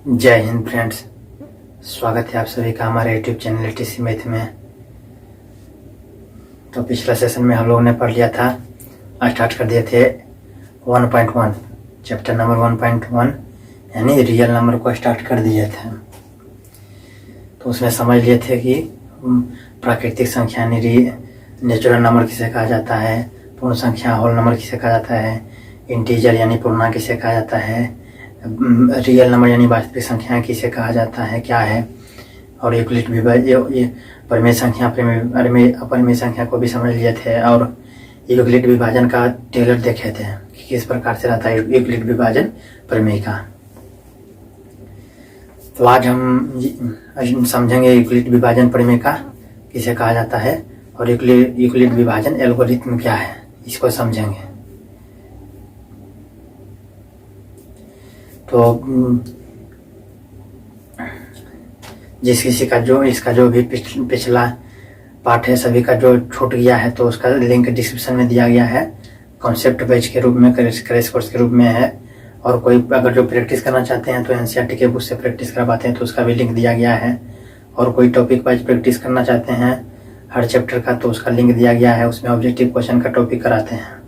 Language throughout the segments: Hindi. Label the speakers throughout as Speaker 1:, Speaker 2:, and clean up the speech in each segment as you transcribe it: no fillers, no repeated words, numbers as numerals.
Speaker 1: जय हिंद फ्रेंड्स, स्वागत है आप सभी का हमारे यूट्यूब चैनल टीसी मैथ में। तो पिछला सेशन में हम लोगों ने पढ़ लिया था, स्टार्ट कर दिए थे 1.1 चैप्टर नंबर 1.1 यानी रियल नंबर को स्टार्ट कर दिए थे। तो उसमें समझ लिए थे कि प्राकृतिक संख्या यानी नेचुरल नंबर किसे कहा जाता है, पूर्ण संख्या होल नंबर किसे कहा जाता है, इंटीजर यानी पूर्णांक किसे कहा जाता है, रियल नंबर यानी वास्तविक संख्या किसे कहा जाता है, क्या है, और यूक्लिड विभाजन परिमेय संख्या अपरिमेय संख्या को भी समझ लिए थे। और यूक्लिड विभाजन का टेलर देखे थे कि किस प्रकार से रहता है यूक्लिड विभाजन परिमेय का। तो आज हम समझेंगे यूक्लिड विभाजन परिमेय का किसे कहा जाता है और यूक्लिड विभाजन एल्गोरिथम क्या है, इसको समझेंगे। तो जिस किसी का इसका जो भी पिछला पार्ट है, सभी का जो छूट गया है तो उसका लिंक डिस्क्रिप्शन में दिया गया है। कॉन्सेप्ट बैच के रूप में, क्रैश कोर्स के रूप में है। और कोई अगर जो प्रैक्टिस करना चाहते हैं तो एनसीईआरटी के बुक से प्रैक्टिस करवाते हैं तो उसका भी लिंक दिया गया है। और कोई टॉपिक वाइज प्रैक्टिस करना चाहते हैं हर चैप्टर का तो उसका लिंक दिया गया है। उसमें ऑब्जेक्टिव क्वेश्चन का टॉपिक कराते हैं।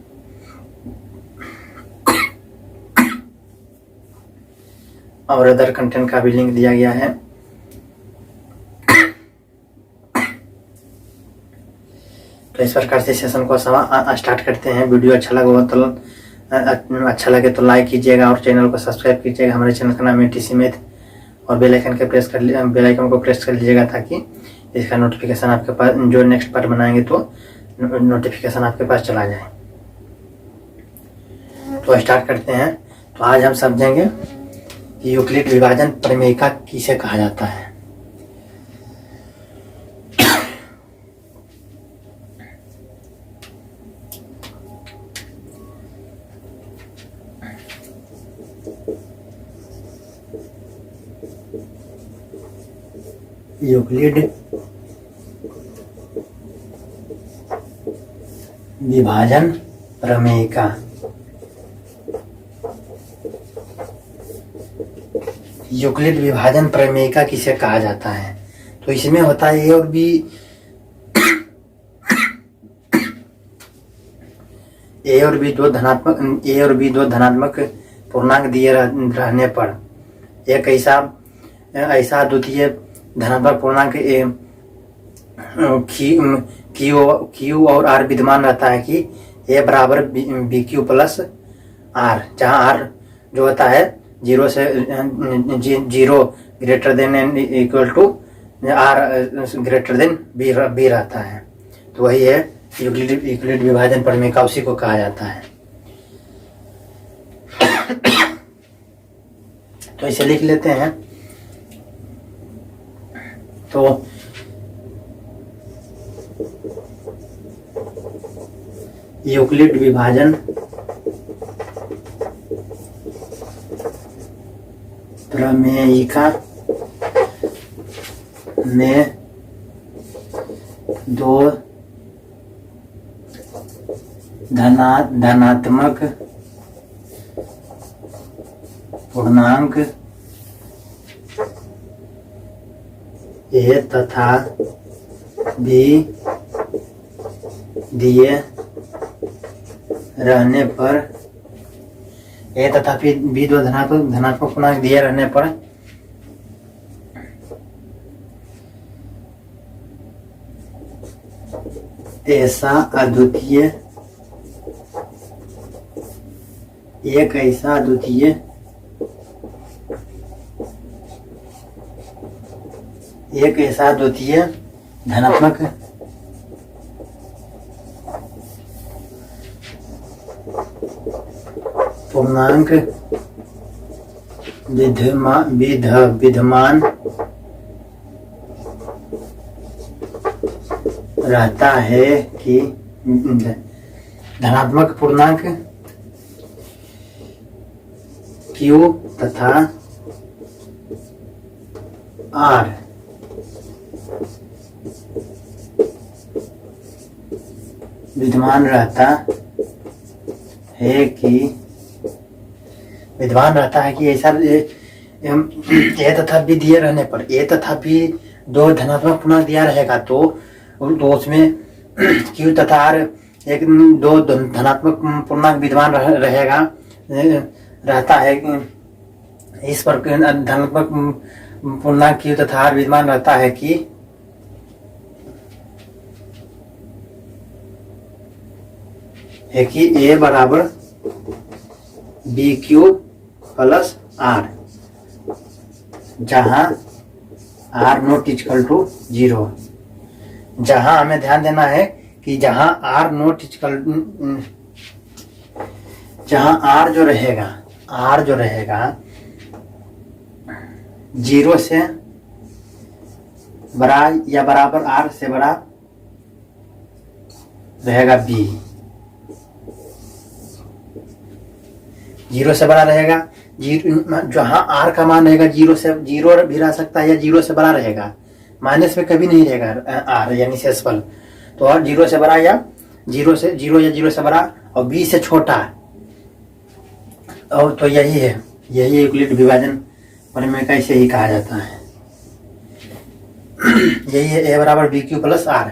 Speaker 1: और अदर कंटेंट का भी लिंक दिया गया है। तो इस प्रकार से सेशन को स्टार्ट करते हैं। वीडियो अच्छा लगे तो लाइक कीजिएगा और चैनल को सब्सक्राइब कीजिएगा। हमारे चैनल का नाम है टीसी मैथ और बेल आइकन को प्रेस कर लीजिएगा ताकि इसका नोटिफिकेशन आपके पास, जो नेक्स्ट पार्ट बनाएंगे तो नोटिफिकेशन आपके पास चला जाए। तो स्टार्ट करते हैं। तो आज हम समझेंगे कि यूक्लिड विभाजन परिमेय का किसे कहा जाता है। यूक्लिड विभाजन प्रमेय का यूक्लिड विभाजन प्रमेय का किसे कहा जाता है। तो इसमें होता है ए और बी दो धनात्मक पूर्णांक दिए रहने पर एक ऐसा द्वितीय धनात्मक पूर्णांक क्यू और आर विद्यमान रहता है कि ए बराबर बी क्यू प्लस आर, जहाँ आर जो होता है zero greater than and equal to R greater than B रहता है। तो वही है यूक्लिड विभाजन प्रमेय का, उसी को कहा जाता है। तो इसे लिख लेते हैं। तो यूक्लिड विभाजन प्रमेयिका में दो धनात्मक पूर्णांक ए तथा बी दिए रहने पर ए तथा बी दो धनात्मक पूर्णांक दिए रहने पर ऐसा अद्वितीय धनात्मक पूर्णांक विद्यमान रहता है कि धनात्मक पूर्णांक Q तथा R विद्यमान रहता है कि ऐसा ए तथा बी दिए रहने पर ए तथा बी दो धनात्मक पूर्णांक दिया रहेगा तो उसमें क्यू तथा आर एक दो धनात्मक पूर्णांक विद्यमान रहेगा रहता है। इस पर धनात्मक पूर्णांक क्यू तथा आर विद्यमान रहता है कि ए बराबर बी क्यू प्लस आर, जहां आर नॉट इक्वल टू 0। जहां हमें ध्यान देना है कि जहां आर नॉट इक्वल, जहां आर जो रहेगा 0 से बड़ा या बराबर आर से बड़ा रहेगा बी, 0 से बड़ा रहेगा। जहां आर का मान रहेगा 0 से 0 भी रह सकता है या 0 से बड़ा रहेगा, माइनस में कभी नहीं रहेगा आर यानी शेषफल। तो और 0 से बड़ा या 0 से बड़ा और बी से छोटा, और तो यही यूक्लिड विभाजन प्रमेय का इसे ही कहा जाता है। यही है ए बराबर बी क्यू प्लस आर।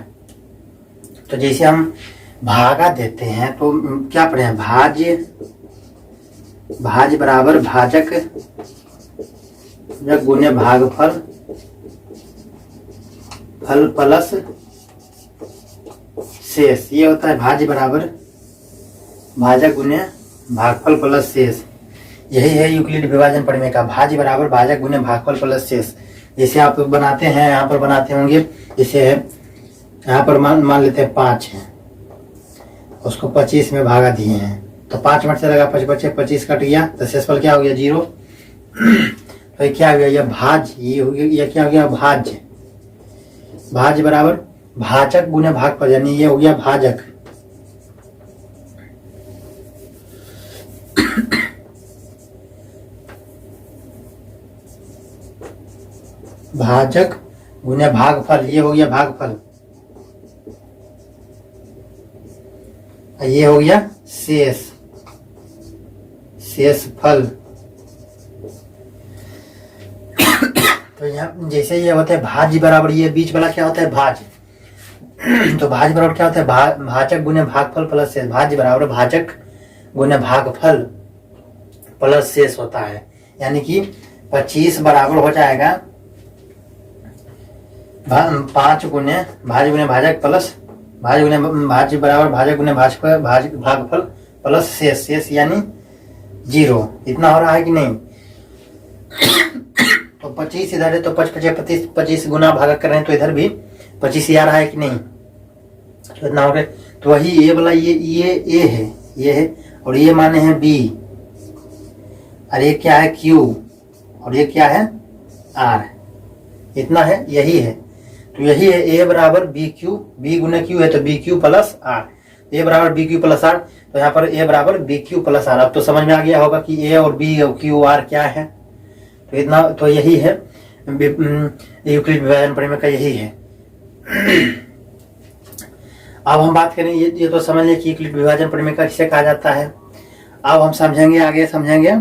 Speaker 1: तो जैसे हम भागा देते हैं तो क्या पढ़े हैं, भाज्य बराबर भाजक गुने भागफल फल प्लस शेष। ये होता है भाज्य बराबर भाजक गुने भागफल प्लस शेष। यही है यूक्लिड विभाजन प्रमेय का, भाज्य बराबर भाजक गुने भागफल प्लस शेष। जैसे आप बनाते हैं, यहाँ पर बनाते होंगे, जैसे यहाँ पर मान लेते हैं 5 है, उसको 25 में भागा दिए हैं तो 5 मिनट से लगा 25 कट गया तो शेषफल क्या हो गया 0। तो ये क्या हो गया, यह भाज्य, ये क्या हो गया भाज्य। भाज्य बराबर भाजक गुने भागफल, यानी ये हो गया भाजक। भाजक गुने भागफल, ये हो गया भागफल, ये हो गया शेषफल। तो यहाँ जैसे ये होता है भाज्य बराबर, ये बीच वाला क्या होता है भाज्य, तो भाज्य बराबर क्या होता है भाजक गुने भागफल प्लस शेष। भाज्य बराबर भाजक गुने भागफल प्लस शेष होता है, यानी कि 25 बराबर हो जाएगा 5 गुने भाज्य गुने भाजक प्लस भाज्य बराबर भाजक गुने भागफल प्लस शेष यानी 0। इतना हो रहा है कि नहीं। तो 25 इधर है तो 25 गुना भागा कर रहे हैं तो इधर भी 25 ही आ रहा है कि नहीं। तो इतना हो गया। तो वही ये वाला ये है और ये माने हैं बी, और ये क्या है क्यू, और ये क्या है आर। इतना है, यही है। तो यही है ए बराबर बी क्यू, बी गुना क्यू है तो बी क्यू प्लस आर, ए बराबर बी क्यू प्लस आर। तो यहाँ पर ए बराबर बी क्यू प्लस आर। अब तो समझ में आ गया होगा कि ए और बी और क्यू आर क्या है। तो इतना, तो यही है यूक्लिड विभाजन प्रमेय का, यही है। अब हम बात करें, ये तो समझ लें कि यूक्लिड विभाजन प्रमेय का किसे कहा जाता है। अब हम समझेंगे, आगे समझेंगे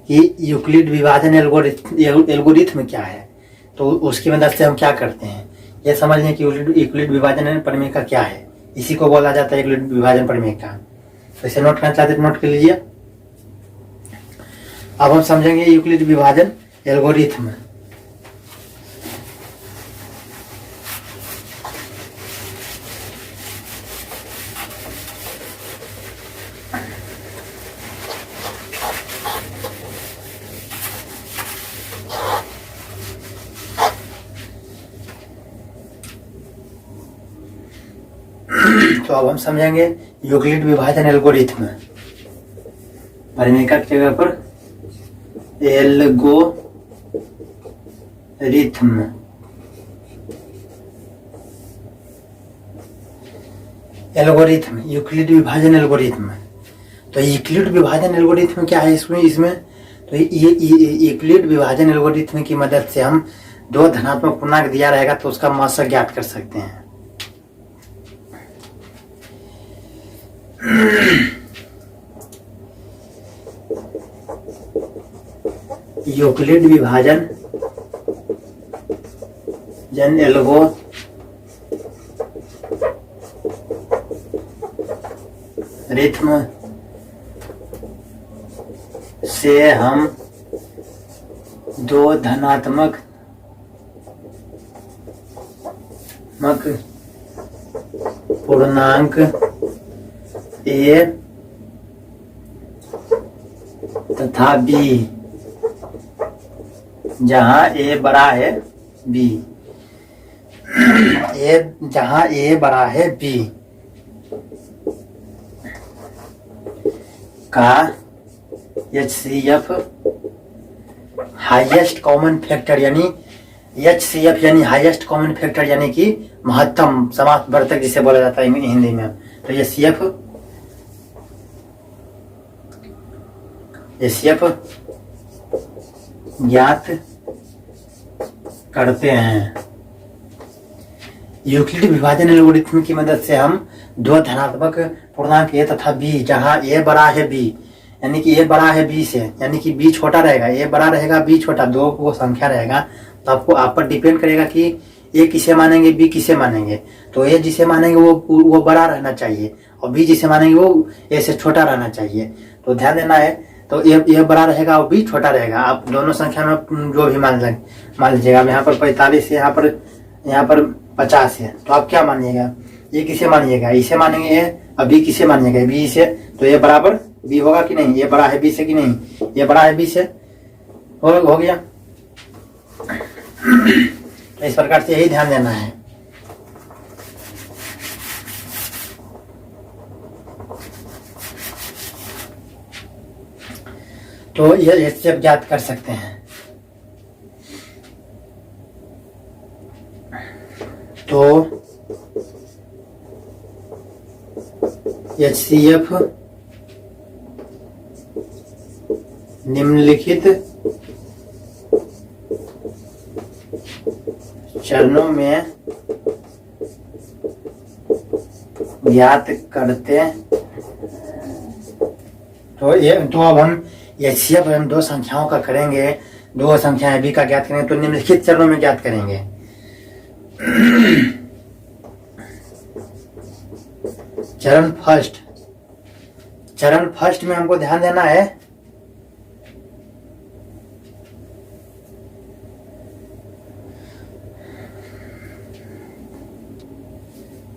Speaker 1: कि यूक्लिड विभाजन एल्गोरिथम क्या है। तो उसकी मदद से हम क्या करते हैं, यह समझ लें कि यूक्लिड विभाजन प्रमेय का क्या है। इसी को बोला जाता है यूक्लिड विभाजन प्रमेय का। तो इसे नोट करना चाहते हैं, नोट कर लीजिए। अब हम समझेंगे यूक्लिड विभाजन एल्गोरिथम। तो अब हम समझेंगे यूक्लिड विभाजन एल्गोरिथम। प्रमेय का जगह पर एल्गोरिथम। यूक्लिड विभाजन एल्गोरिथम। तो यूक्लिड विभाजन एल्गोरिथम क्या है इसमें तो ये यूक्लिड विभाजन एल्गोरिथम की मदद से हम दो धनात्मक पूर्णांक दिया रहेगा तो उसका मात्रा ज्ञात कर सकते हैं। यूक्लिड विभाजन जन एल्गो रिथम से हम दो धनात्मक पूर्णांक ए तथा बी, जहां ए बड़ा है बी, जहां ए बड़ा है बी का HCF हाईएस्ट कॉमन फैक्टर, यानी HCF यानी हाईएस्ट कॉमन फैक्टर, यानी कि महत्तम समावर्तक जिसे बोला जाता है हिंदी में। तो HCF ज्ञात करते हैं। यूक्लिड विभाजन एल्गोरिथ्म की मदद से हम दो धनात्मक पूर्णांक ए तथा बी, जहां ए बड़ा है बी, यानी कि ए बड़ा है बी से, यानी कि बी छोटा रहेगा, ए बड़ा रहेगा बी छोटा, दो वो संख्या रहेगा, तो आपको आप पर डिपेंड करेगा कि ए किसे मानेंगे बी किसे मानेंगे। तो ए जिसे मानेंगे वो बड़ा रहना चाहिए और बी जिसे मानेंगे वो ए से छोटा रहना चाहिए। तो ध्यान देना है। तो ए बड़ा रहेगा और बी छोटा रहेगा। आप दोनों संख्या में जो भी मान लीजिएगा। यहाँ पर 45 है, यहाँ पर 50 है, तो आप क्या मानिएगा? ये किसे मानिएगा? इसे मानेंगे ए, और बी किसे मानिएगा? बी से। तो ये बराबर बी होगा कि नहीं? ये बड़ा है बी से कि नहीं? ये बड़ा है बी से, हो गया। तो इस प्रकार से यही ध्यान देना है। तो ये HCF ज्ञात कर सकते हैं। तो HCF निम्नलिखित चरणों में ज्ञात करते। तो अब हम HCF हम दो संख्याओं का करेंगे, दो संख्याएं बी का ज्ञात करेंगे, तो निम्नलिखित चरणों में ज्ञात करेंगे। चरण फर्स्ट में हमको ध्यान देना है।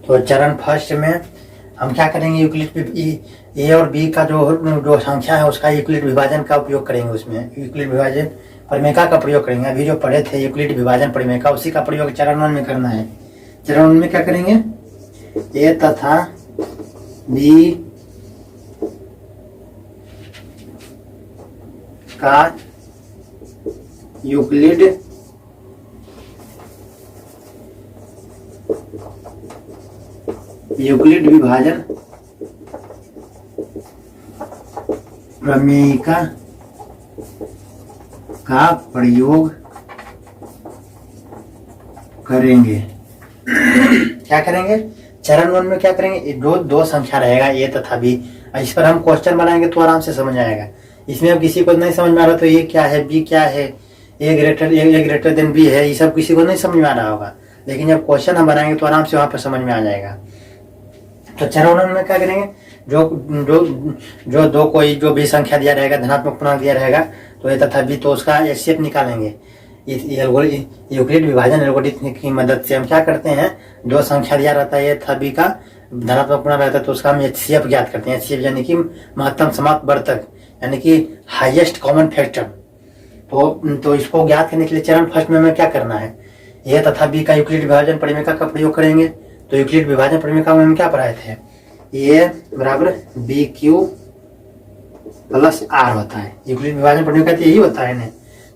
Speaker 1: तो चरण फर्स्ट में हम क्या करेंगे? यूक्लिड ए और बी का जो संख्या है उसका यूक्लिड विभाजन का उपयोग करेंगे। उसमें यूक्लिड विभाजन परिमेका का प्रयोग करेंगे। अभी जो पढ़े थे यूक्लिड विभाजन परिमेका, उसी का प्रयोग चरण 1 में करना है। चरण 1 में क्या करेंगे? ए तथा बी का यूक्लिड विभाजन प्रमेयिका का प्रयोग करेंगे। क्या करेंगे? चरण 1 में क्या करेंगे? दो संख्या रहेगा ए तथा बी। इस पर हम क्वेश्चन बनाएंगे तो आराम से समझ आएगा। इसमें अब किसी को नहीं समझ में आ रहा तो ये क्या है, बी क्या है, ए ग्रेटर देन बी है, ये सब किसी को नहीं समझ में आ रहा होगा। लेकिन जब क्वेश्चन हम बनाएंगे तो आराम से वहां पर समझ में आ जाएगा। तो चरण 1 में क्या करेंगे? जो जो भी संख्या दिया रहेगा, धनात्मक पूर्णांक दिया रहेगा, तो ए तथा बी, तो उसका HCF निकालेंगे। यूक्लिड विभाजन एल्गोरिथ्म की मदद से हम क्या करते हैं? दो संख्या दिया रहता है ए तथा बी का, धनात्मक पूर्णांक रहता है, तो उसका हम HCF ज्ञात करते हैं। HCF यानी कि महत्तम समावर्तक, यानी कि हाईएस्ट कॉमन फैक्टर। तो इसको ज्ञात करने के लिए चरण फर्स्ट में हमें क्या करना है? ए तथा बी का यूक्लिड विभाजन परिमेका का प्रयोग करेंगे। तो यूक्लिड विभाजन परिमेका में हम क्या पढ़ाए थे? ए बराबर बी क्यू प्लस आर होता है। यूक्लिड विभाजन परिमेका तो यही होता है ना,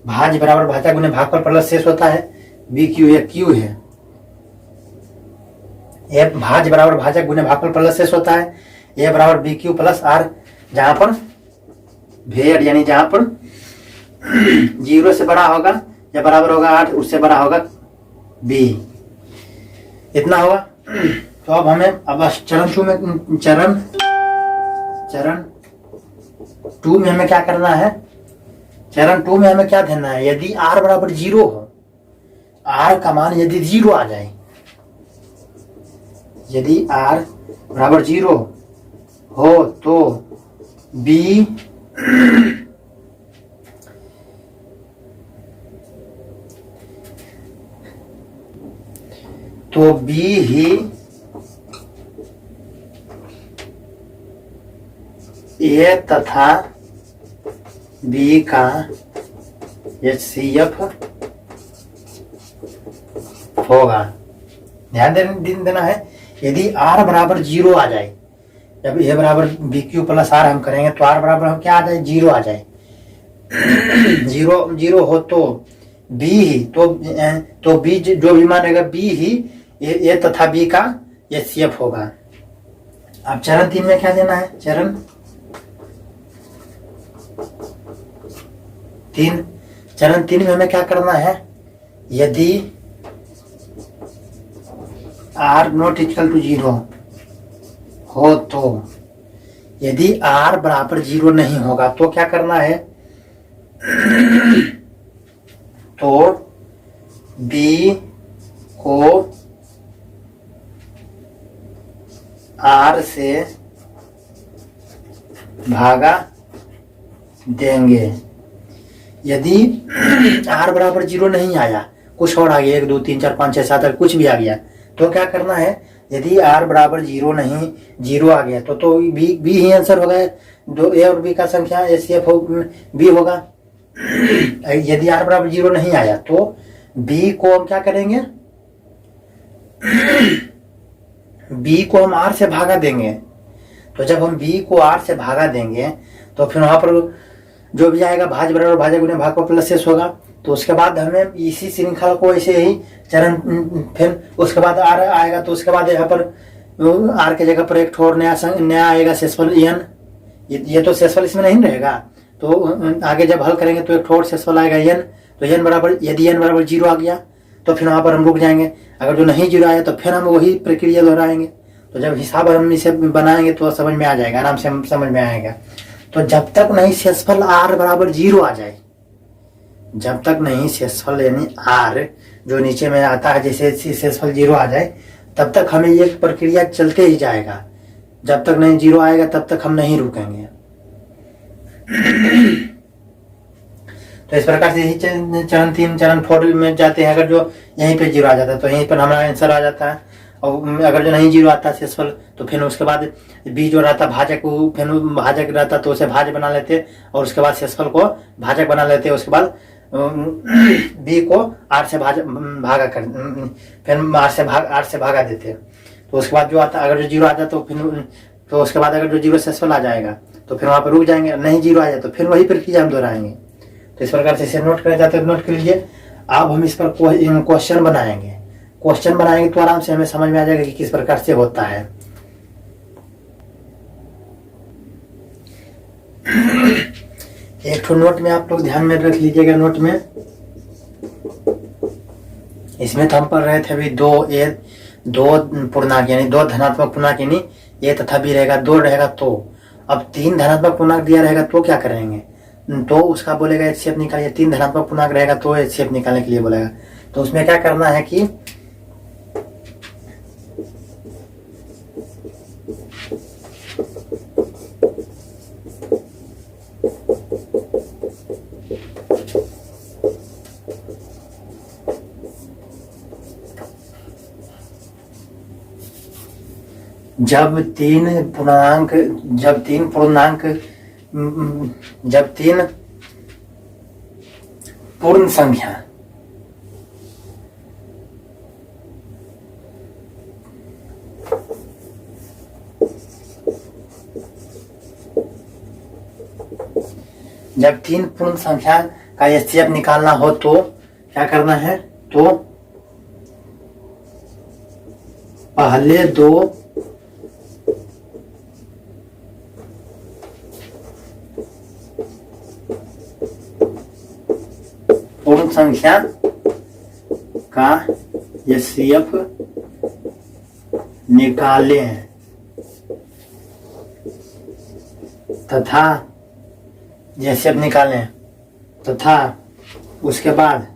Speaker 1: भाज्य बराबर भाज्य गुने भागफल प्लस शेष होता है। बी क्यू ये क्यू है, ए भाज्य बराबर भाज्य गुने भागफल प्लस शेष होता है। ए बराबर बी क्यू प्लस आर, जहां पर भेड़ यानी जहां पर 0 से बड़ा होगा या बराबर होगा 8, उससे बड़ा होगा बी, इतना होगा। तो अब हमें चरण 2 में हमें क्या करना है? चरण 2 में हमें क्या देना है, यदि r बराबर 0 हो, r का मान यदि 0 आ जाए, यदि r बराबर 0 हो तो b ही ए तथा बी का HCF होगा। ध्यान देना है, यदि r बराबर 0 आ जाए, जब a बराबर BQ प्लस r हम करेंगे तो r बराबर क्या आ जाए, 0 आ जाए। 0 हो तो b ही तो b जो भी मानेगा b ही ए तथा b का HCF होगा। अब चरण 3 में क्या देना है, चरण 3 में हमें क्या करना है, यदि r नॉट इक्वल टू 0 हो तो, यदि r बराबर 0 नहीं होगा तो क्या करना है, तो b को r से भागा देंगे। यदि r बराबर 0 नहीं आया, कुछ और आ गया, 1 2 3 4 5 6 7 8 कुछ भी आ गया, तो क्या करना है, यदि r बराबर 0 नहीं, 0 आ गया तो b ही आंसर होगा। दो a और b का संख्या HCF b होगा। यदि r बराबर 0 नहीं आया तो b को हम क्या करेंगे, b को हम r से भागा देंगे। तो जब हम b को r से भागा देंगे तो फिर वहां पर जो भी आएगा भाज्य बराबर भाज्य गुणे भाग पर प्लस शेष होगा। तो उसके बाद हमें इसी श्रृंखला को ऐसे ही चरण, फिर उसके बाद r आएगा तो उसके बाद यहाँ पर r के जगह पर एक ठोर नया आएगा शेषफल n। ये तो शेषफल इसमें नहीं रहेगा, तो आगे जब हल करेंगे तो एक ठोर शेषफल आएगा n। तो n बराबर, यदि n बराबर 0 आ गया तो फिर वहां पर हम रुक जाएंगे। अगर जो नहीं 0 आया तो फिर हम वही प्रक्रिया दोहराएंगे। तो जब हिसाब हम इसे बनाएंगे तो समझ में आ जाएगा, आराम से समझ में आएगा। तो जब तक नहीं शेषफल r बराबर 0 आ जाए, जब तक नहीं शेषफल यानी r जो नीचे में आता है जैसे शेषफल 0 आ जाए, तब तक हमें ये प्रक्रिया चलते ही जाएगा। जब तक नहीं 0 आएगा तब तक हम नहीं रुकेंगे। तो इस प्रकार से यही चरण 3 चरण 4 में जाते हैं। अगर जो यहीं पे 0 आ जाता है तो यहीं पर हमारा आंसर आ जाता है। और अगर जो नहीं 0 आता शेषफल तो फिर उसके बाद b जो रहता भाजक, फिर भाजक रहता तो उसे भाज्य बना लेते और उसके बाद शेषफल को भाजक बना लेते। उसके बाद b को r से भागा कर, फिर r से भागा देते। तो उसके बाद जो आता, अगर जो 0 आ जाता तो फिर, तो उसके बाद अगर जो 0 शेषफल आ जाएगा तो फिर वहां पर रुक जाएंगे। नहीं 0 आ जाए तो फिर वही प्रक्रिया हम दोहराएंगे। तो इस प्रकार से इसे नोट करे जाते हैं, नोट कर लीजिए। अब हम इस पर क्वेश्चन बनाएंगे। क्वेश्चन बनाएंगे तो आराम से हमें समझ में आ जाएगा कि किस प्रकार से होता है। एक तो नोट में आप लोग ध्यान में रख लीजिएगा। नोट में इसमें तो हम पढ़ रहे थे अभी दो पूर्णांक यानी 2 धनात्मक पूर्णांक यानी ए तथा बी रहेगा, 2 रहेगा। तो अब 3 धनात्मक पूर्णांक दिया रहेगा तो क्या करेंगे, तो उसका बोलेगा HCF निकालिए। 3 धनात्मक पूर्णांक रहेगा तो HCF निकालने के लिए बोलेगा। तो उसमें क्या करना है कि जब तीन पूर्ण संख्या का HCF निकालना हो तो क्या करना है, तो पहले 2 पूर्ण संख्या का HCF निकालें तथा HCF निकालें तथा उसके बाद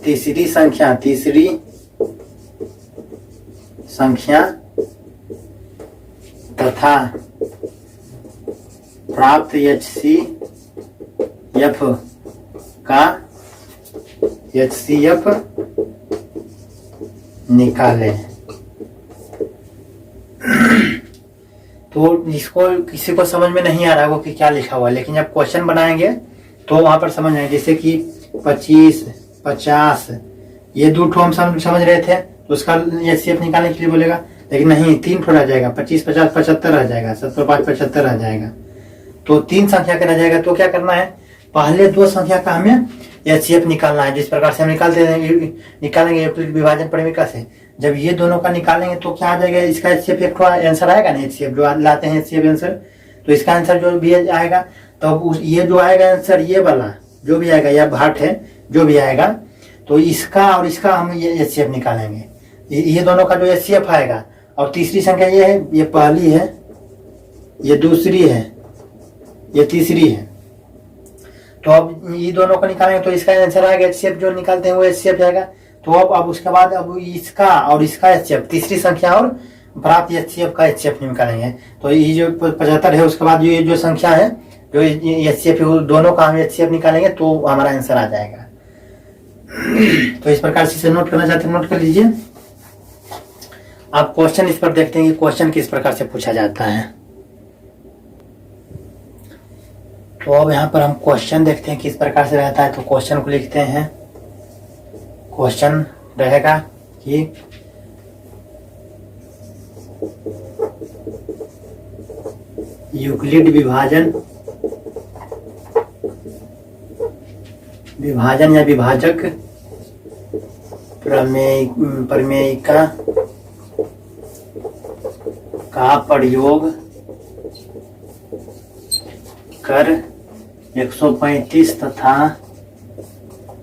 Speaker 1: तीसरी संख्या तथा प्राप्त HCF का HCF निकालें। तो इसको किसी को समझ में नहीं आ रहा हो कि क्या लिखा हुआ है, लेकिन जब क्वेश्चन बनाएंगे तो वहां पर समझ आएंगे। जैसे कि 25, 50 ये दो ठो हम समझ रहे थे, तो उसका HCF निकालने के लिए बोलेगा, लेकिन नहीं, 3 ठो रह जाएगा, 25, 50, 75 रह जाएगा, 70, 5, 75 रह जाएगा। तो 3 संख्या का रह जाएगा। तो क्या करना है, पहले 2 संख्या का हमें HCF निकालना है। जिस प्रकार से हम निकालेंगे यूक्लिड विभाजन परिमेय से, जब ये दोनों का निकालेंगे तो क्या आ जाएगा, इसका HCF एक आंसर आएगा ना, HCF जो लाते हैं HCF आंसर, तो इसका आंसर जो भी आएगा, तो ये जो आएगा आंसर, ये वाला जो भी आएगा, या भाट है जो भी आएगा, तो इसका और इसका हम ये HCF निकालेंगे। ये दोनों का जो HCF आएगा, और तीसरी संख्या ये है, ये पहली है, ये दूसरी है, ये तीसरी है। तो अब ये दोनों को निकालेंगे तो इसका आंसर आएगा, HCF जो निकालते हैं वो HCF जाएगा। तो अब उसके बाद अब इसका और इसका HCF, तीसरी संख्या और प्राप्त HCF का HCF निकालेंगे। तो ये जो 75 है, उसके बाद ये जो संख्या है जो HCF है, दोनों का हम HCF निकालेंगे तो हमारा आंसर आ जाएगा। तो इस प्रकार से नोट करना चाहते हैं, नोट कर लीजिए। आप क्वेश्चन इस पर देखते हैं कि क्वेश्चन किस प्रकार से पूछा जाता है। तो अब यहाँ पर हम क्वेश्चन देखते हैं किस प्रकार से रहता है। तो क्वेश्चन को लिखते हैं। क्वेश्चन रहेगा कि यूक्लिड विभाजन या विभाजक प्रमेयिका का प्रयोग कर 135 तथा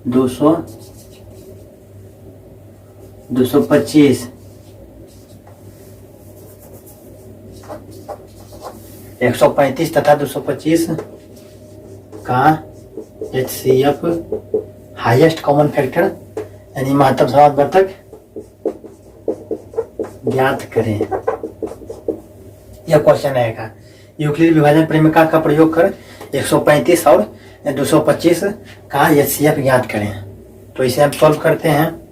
Speaker 1: 225 135 तथा 225 का HCF हाईएस्ट कॉमन फैक्टर यानी महत्तम समावर्तक ज्ञात करें। यह क्वेश्चन आएगा। यूक्लिड विभाजन परिमेय का प्रयोग कर 135 और 225 का HCF ज्ञात करें। तो इसे हम सॉल्व करते हैं।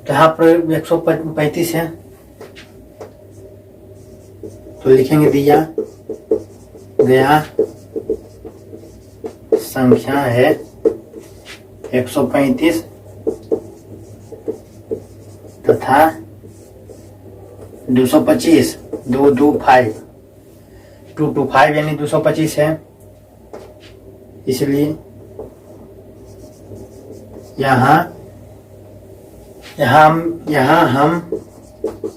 Speaker 1: तो यहाँ पर 135 है, तो लिखेंगे दिया गया संख्या है 135 तथा 225 225 यानी 225 है, इसलिए यहाँ हम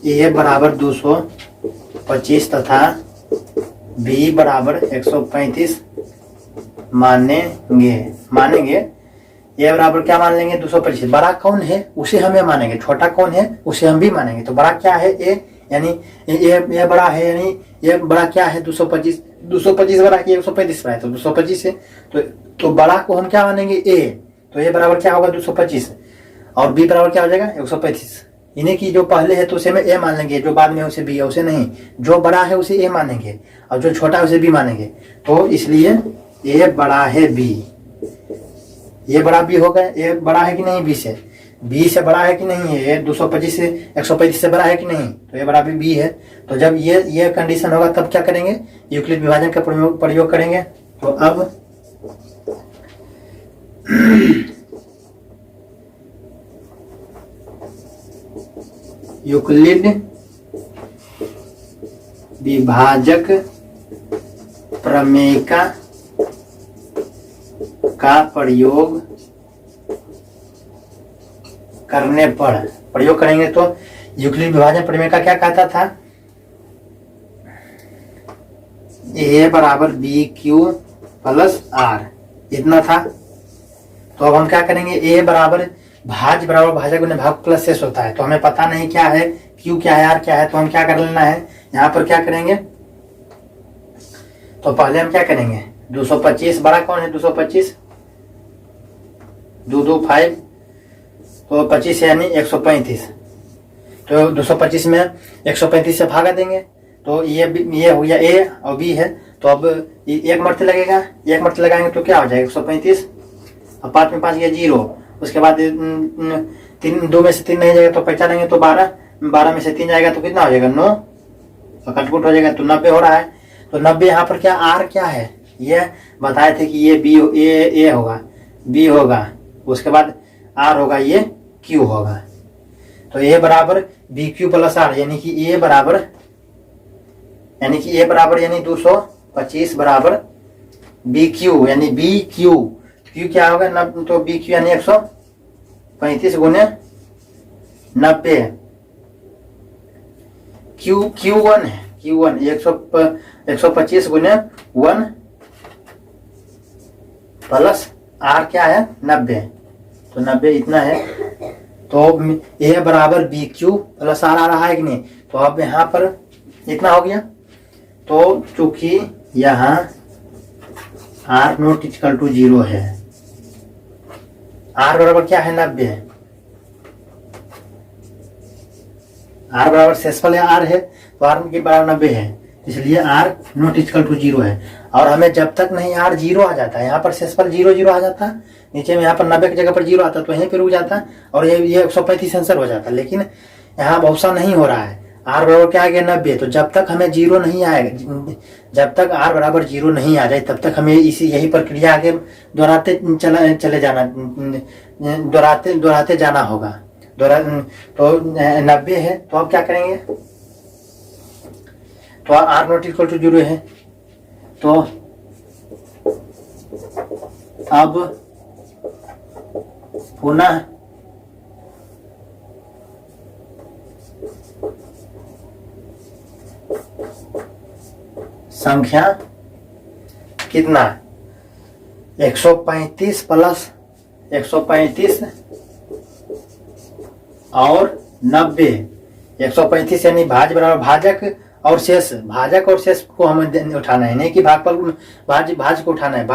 Speaker 1: A बराबर 225 तथा B बराबर 135 मानेंगे। ये बराबर क्या मान लेंगे, 225। बड़ा कौन है उसे हम ये मानेंगे, छोटा कौन है उसे हम भी मानेंगे। तो बड़ा क्या है, ए, यानी ये बड़ा है, यानी ये बड़ा क्या है, 225 बड़ा है, 135 बड़ा है, तो 225 है। तो बड़ा को हम क्या मानेंगे, ए। तो ये बराबर क्या होगा, 225, और बी बराबर क्या हो जाएगा, 135। इन्हें की जो पहले है तो उसे में ए मान लेंगे, जो बाद में उसे बी है उसे नहीं। जो बड़ा है उसे ए मानेंगे और जो छोटा है उसे बी मानेंगे। तो इसलिए ए बड़ा है बी, ये बड़ा बी होगा। ए बड़ा है कि नहीं बी से, बी से बड़ा है कि नहीं है, ये 225 से 135 से बड़ा है कि नहीं, तो ये बड़ा बी है। तो जब ये कंडीशन होगा तब क्या करेंगे, यूक्लिड विभाजन का प्रयोग करेंगे। तो अब यूक्लिड विभाजक प्रमेय का प्रयोग करने पर प्रयोग करेंगे। तो यूक्लिड विभाजन प्रमेय का क्या कहता था, ए बराबर बी क्यू प्लस आर, इतना था। तो अब हम क्या करेंगे, ए बराबर भाज्य बराबर भाजक गुने भाग प्लस शेष होता है। तो हमें पता नहीं क्या है, क्यू क्या है, आर क्या है, तो हम क्या कर लेना है, यहाँ पर क्या करेंगे, तो पहले हम क्या करेंगे, 225 बड़ा कौन है, 225, 2 2 5, तो 25 यानी 135। तो 225 में 135 से भागा देंगे, तो ये हो गया ए और बी है। तो अब एक मर्ते लगेगा, एक मर्ते लगाएंगे तो क्या हो जाएगा 135, और 5 में 5 गया 0। उसके बाद 2 में से 3 नहीं जाएगा तो पहचान लेंगे, तो 12 में से 3 जाएगा तो कितना हो जाएगा 9, तो कटपुट हो जाएगा, तो 90 हो रहा है। तो 90 यहाँ पर क्या आर क्या है, ये बताए थे कि ये बी ए होगा, बी होगा, उसके बाद आर होगा, ये क्यू होगा। तो ए बराबर बी क्यू प्लस आर, यानी कि ए बराबर यानी 225 बराबर बी क्यू, यानी बी क्यू क्या होगा, तो बी क्यू यानी 135 गुने 90, Q1 है, Q1 125 गुने 1 प्लस R क्या है 90, तो 90 इतना है। तो A बराबर बी क्यू प्लस आर आ रहा है कि नहीं, तो अब यहाँ पर इतना हो गया। तो चूंकि यहाँ R नॉट इक्वल टू 0 है, R बराबर क्या है 90 है, R बराबर शेषफल है R है, तो R के बराबर 90 है, इसलिए R नॉट इक्वल टू 0 है। और हमें जब तक नहीं R 0 आ जाता है, यहाँ पर शेषफल 0 आ जाता, नीचे में यहाँ पर 90 की जगह पर 0 आता, तो यहीं पे रुक जाता और ये 135 आंसर हो जाता। लेकिन यहाँ ऐसा नहीं हो रहा है, R बराबर क्या आ गया 90। तो जब तक हमें 0 नहीं आएगा, जब तक R बराबर 0 नहीं आ जाए, तब तक हमें यही प्रक्रिया आगे दोहराते जाना होगा। तो 90 है, तो अब क्या करेंगे, तो R नॉट इक्वल टू 0 है, तो अब पुनः संख्या कितना 135 प्लस 135 और 90, 135 यानी भाज्य बराबर भाजक और शेष, भाजक और शेष को हमें उठाना है, नहीं कि भाज्य को उठाना है।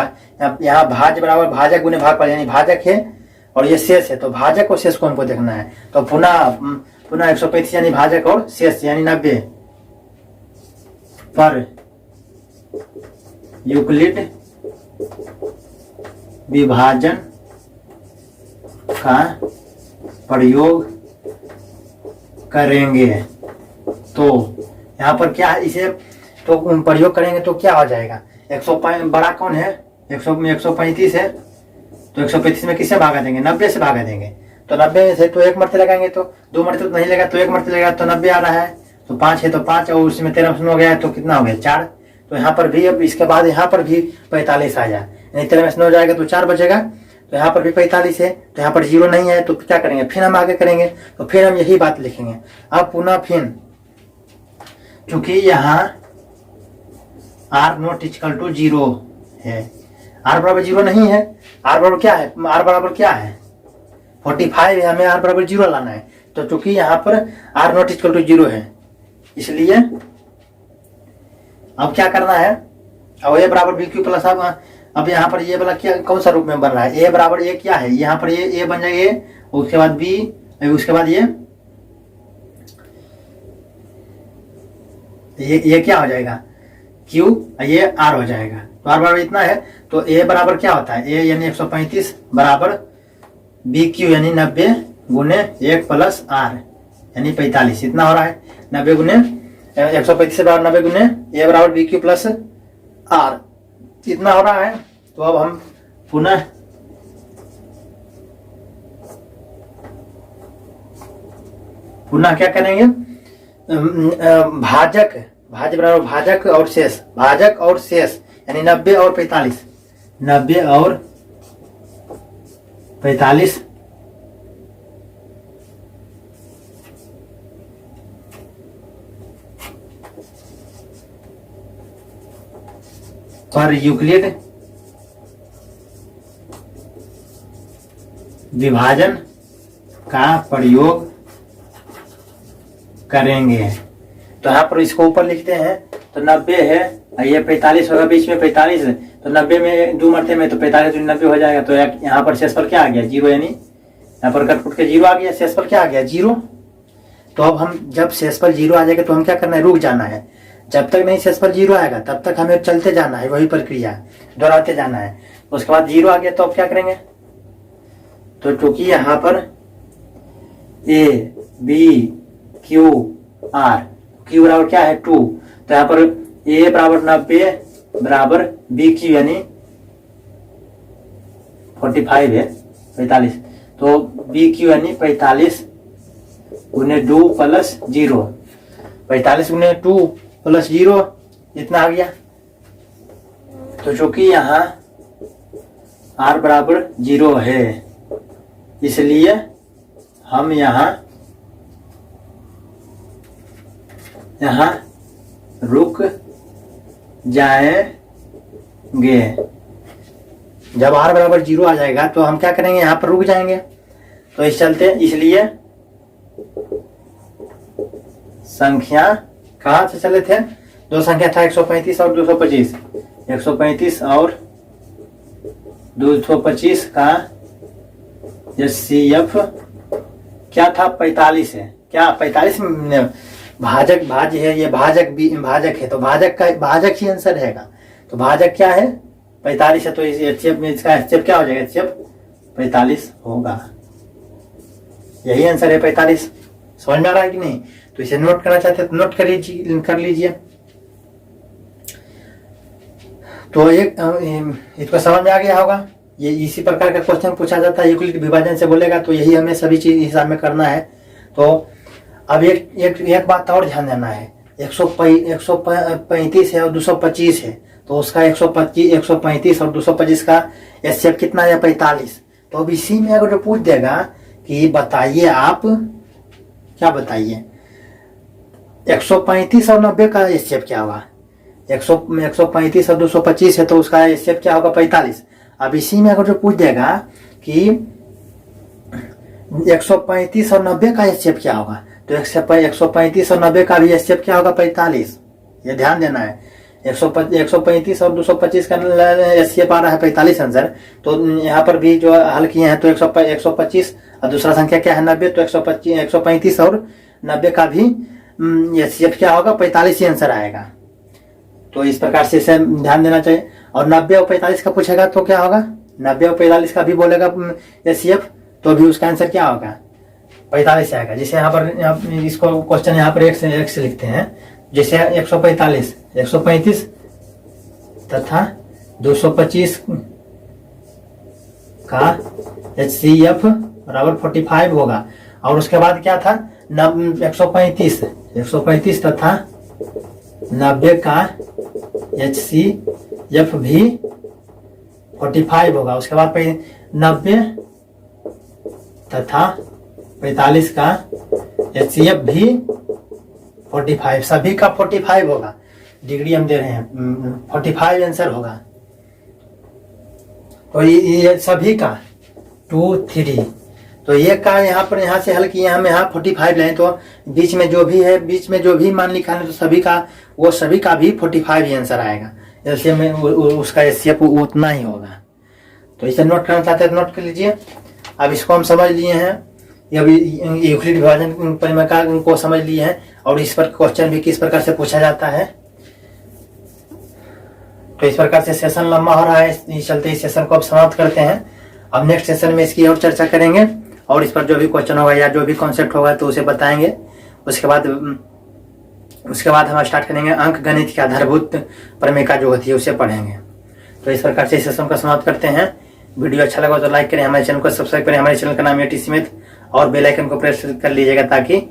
Speaker 1: यहाँ भाज्य बराबर भाजक गुने भागफल, यानी भाजक है और ये शेष है, तो भाजक और शेष को हमको देखना है। तो पुनः 135 यानी भाजक और शेष यानी 90 पर यूक्लिड विभाजन का प्रयोग करेंगे। तो यहाँ पर क्या है, इसे तो प्रयोग करेंगे तो क्या हो जाएगा, 105 बड़ा कौन है 135 है, तो 135 में किससे भागा देंगे 90 से भागा देंगे। तो 90 से तो एक मरते लगाएंगे, तो 2 मरते तो नहीं लगा, तो एक मरते लगा तो 90 आ रहा है। तो 5 है तो 5 और उसमें 13 हो गया है, तो कितना हो गया 4। तो यहाँ पर भी अब इसके बाद यहाँ पर भी 45 आ जाए, यानी 13 हो जाएगा तो 4 बचेगा। तो यहाँ पर भी 45 है, तो यहाँ पर 0 नहीं है, तो क्या करेंगे, फिर हम आगे करेंगे, तो फिर हम यही बात लिखेंगे। अब पुनः फिर चूंकि यहाँ R नॉट इक्वल टू 0 है, R बराबर 0 नहीं है, R बराबर क्या है, R बराबर क्या है 45 है, हमें R बराबर 0 लाना है। तो चूंकि यहाँ पर R नॉट इक्वल टू 0 है, इसलिए अब क्या करना है, अब ए बराबर बी क्यू प्लस, अब यहाँ पर ये वाला क्या कौन सा रूप में बन रहा है, ए बराबर ए क्या है, यहाँ पर ये ए बन जाएगा ए, उसके बाद बी, उसके बाद ये क्या हो जाएगा क्यू, ये आर हो जाएगा। तो आर बराबर इतना है, तो ए बराबर क्या होता है, ए यानी 135 बराबर बी क्यू यानी 90 गुने 1 प्लस आर यानी 45, इतना हो रहा है। 90 गुने 135 से बराबर 90 गुने ए बराबर बी क्यू प्लस आर, इतना हो रहा है। तो अब हम पुनः क्या करेंगे, भाज्य बराबर भाजक और शेष, भाजक और शेष यानी 90 और 45, 90 और 45 पर यूक्लिड विभाजन का प्रयोग करेंगे। तो यहाँ पर इसको ऊपर लिखते हैं, तो तो 90 है, ये 45 होगा, बीच में 45 है, तो 90 में 2 मरते में तो 45 तो 90 हो जाएगा। तो यहाँ पर शेषफल क्या आ गया? 0, यानी यहाँ पर कट के 0 आ गया, शेषफल क्या आ गया? 0। तो अब हम जब शेषफल 0 आ जाएगा तो हम क्या करना है? रुक जाना है। जब तक नहीं शेषफल 0 आएगा तब तक हमें चलते जाना है, वही प्रक्रिया दोहराते जाना है। उसके बाद 0 आ गया तो अब क्या करेंगे? तो चूंकि यहाँ पर A B Q R, Q बराबर क्या है? 2, तो यहाँ पर A बराबर 90 बराबर BQ यानी 45 है, 45, तो BQ यानी 45 गुने 2 प्लस 0, 45 गुने 2 प्लस 0 इतना आ गया। तो चूंकि यहाँ R बराबर 0 है इसलिए हम यहाँ रुक जाएंगे। जब R बराबर 0 आ जाएगा तो हम क्या करेंगे? यहाँ पर रुक जाएंगे। तो इस चलते इसलिए संख्या कहाँ से चले थे? दो संख्या था 135 और 225। 135 और 225 का HCF क्या था? 45 है। क्या 45 भाजक भाज्य है, ये भाजक भी भाजक है, तो भाजक का भाजक ही आंसर रहेगा। तो भाजक क्या है? 45 है, तो इस HCF में इसका HCF क्या हो जाएगा? HCF 45 होगा। यही आंसर है 45। समझ में आ रहा है कि नहीं? तो इसे नोट करना चाहते हैं तो नोट कर लीजिए। तो एक इसको समझ में आ गया होगा। ये इसी प्रकार का क्वेश्चन पूछा जाता है, यूक्लिड विभाजन से बोलेगा तो यही हमें सभी चीज हिसाब में करना है। तो अब एक बात और ध्यान देना है, 135 है और 225 है, तो उसका 135 और 225 का HCF कितना है? 45। तो अब इसी में अगर पूछ देगा कि बताइए आप, क्या बताइए 135 और 90 का HCF क्या होगा? 135 और 225 है तो उसका HCF क्या होगा? 45। अब इसी में अगर जो पूछ देगा कि 135 और 90 का HCF क्या होगा, तो 135 और 90 का भी HCF क्या होगा? 45। ये ध्यान देना है। 135 और 225 का HCF आ रहा है 45 आंसर। तो यहाँ पर भी जो हल किए हैं तो 125 और दूसरा संख्या क्या है? 90, तो 135 और 90 का भी HCF क्या होगा? 45 ही आंसर आएगा। तो इस प्रकार से इसे ध्यान देना चाहिए। और 90 और 45 का पूछेगा तो क्या होगा? 90 और 45 का भी बोलेगा HCF, तो भी उसका आंसर क्या होगा? 45 आएगा। जैसे यहाँ पर इसको क्वेश्चन यहाँ पर एक से लिखते हैं, जैसे 135 तथा 225 का HCF बराबर 45 होगा। और उसके बाद क्या था? 135 तथा 90 का HCF भी 45 होगा। उसके बाद 90 तथा 45 का HCF भी 45, सभी का 45 होगा। डिग्री हम दे रहे हैं, 45 आंसर होगा। तो ये सभी का 2 3, तो ये का यहाँ से हल किए हम यहाँ 45 लाए, तो बीच में जो भी मान लिखा है तो सभी का भी 45 ही आंसर आएगा। जैसे में उसका HCF उतना ही होगा। तो इसे नोट करना चाहते हैं तो नोट कर लीजिए। अब इसको हम समझ लिए हैं, यूक्लिड विभाजन परिमेय को समझ लिए हैं, और इस पर क्वेश्चन भी किस प्रकार से पूछा जाता है। तो इस प्रकार से सेशन लंबा हो रहा है, इस चलते इस सेशन को अब समाप्त करते हैं। अब नेक्स्ट सेशन में इसकी और चर्चा करेंगे, और इस पर जो भी क्वेश्चन होगा या जो भी कॉन्सेप्ट होगा तो उसे बताएंगे। उसके बाद हम स्टार्ट करेंगे अंक गणित की आधारभूत परिमेय जो होती है उसे पढ़ेंगे। तो इस प्रकार से इस सेशन को समाप्त करते हैं। वीडियो अच्छा लगा तो लाइक करें, हमारे चैनल को सब्सक्राइब करें। हमारे चैनल का नाम है टी स्मिथ, और बेल आइकन को प्रेस कर लीजिएगा ताकि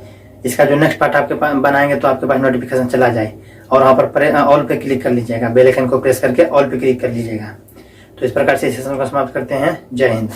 Speaker 1: इसका जो नेक्स्ट पार्ट आपके पास बनाएंगे तो आपके पास नोटिफिकेशन चला जाए। और वहाँ पर ऑल पे क्लिक कर लीजिएगा, बेल आइकन को प्रेस करके ऑल पे क्लिक कर लीजिएगा। तो इस प्रकार से इस सेशन को समाप्त करते हैं। जय हिंद।